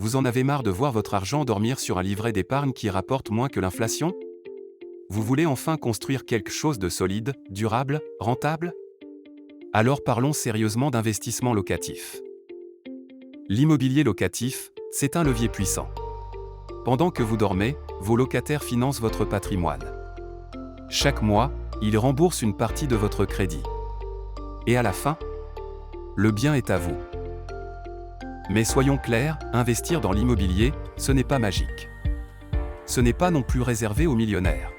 Vous en avez marre de voir votre argent dormir sur un livret d'épargne qui rapporte moins que l'inflation? Vous voulez enfin construire quelque chose de solide, durable, rentable? Alors parlons sérieusement d'investissement locatif. L'immobilier locatif, c'est un levier puissant. Pendant que vous dormez, vos locataires financent votre patrimoine. Chaque mois, ils remboursent une partie de votre crédit. Et à la fin, le bien est à vous. Mais soyons clairs, investir dans l'immobilier, ce n'est pas magique. Ce n'est pas non plus réservé aux millionnaires.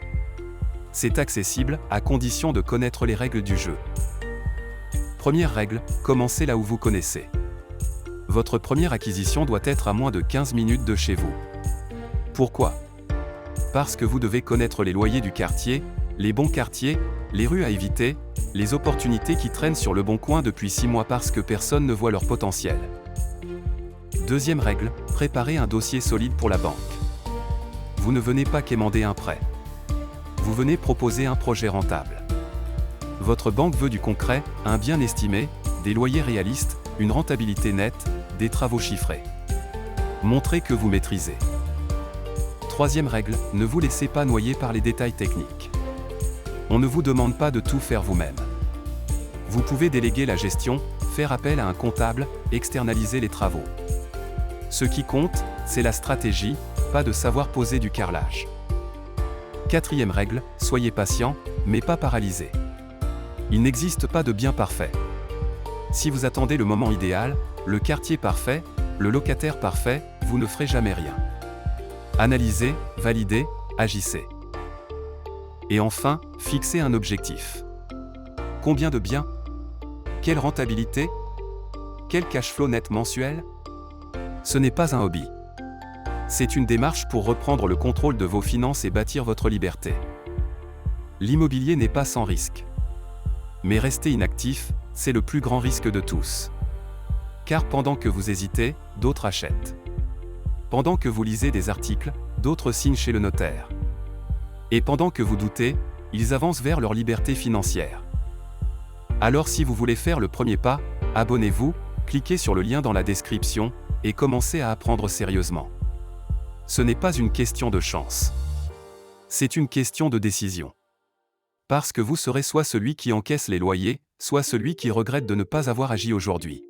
C'est accessible, à condition de connaître les règles du jeu. Première règle, commencez là où vous connaissez. Votre première acquisition doit être à moins de 15 minutes de chez vous. Pourquoi? Parce que vous devez connaître les loyers du quartier, les bons quartiers, les rues à éviter, les opportunités qui traînent sur le bon coin depuis 6 mois parce que personne ne voit leur potentiel. Deuxième règle, préparez un dossier solide pour la banque. Vous ne venez pas quémander un prêt. Vous venez proposer un projet rentable. Votre banque veut du concret, un bien estimé, des loyers réalistes, une rentabilité nette, des travaux chiffrés. Montrez que vous maîtrisez. Troisième règle, ne vous laissez pas noyer par les détails techniques. On ne vous demande pas de tout faire vous-même. Vous pouvez déléguer la gestion, faire appel à un comptable, externaliser les travaux. Ce qui compte, c'est la stratégie, pas de savoir poser du carrelage. Quatrième règle, soyez patient, mais pas paralysé. Il n'existe pas de bien parfait. Si vous attendez le moment idéal, le quartier parfait, le locataire parfait, vous ne ferez jamais rien. Analysez, validez, agissez. Et enfin, fixez un objectif. Combien de biens? Quelle rentabilité? Quel cash flow net mensuel? Ce n'est pas un hobby. C'est une démarche pour reprendre le contrôle de vos finances et bâtir votre liberté. L'immobilier n'est pas sans risque. Mais rester inactif, c'est le plus grand risque de tous. Car pendant que vous hésitez, d'autres achètent. Pendant que vous lisez des articles, d'autres signent chez le notaire. Et pendant que vous doutez, ils avancent vers leur liberté financière. Alors si vous voulez faire le premier pas, abonnez-vous, cliquez sur le lien dans la description, et commencez à apprendre sérieusement. Ce n'est pas une question de chance. C'est une question de décision. Parce que vous serez soit celui qui encaisse les loyers, soit celui qui regrette de ne pas avoir agi aujourd'hui.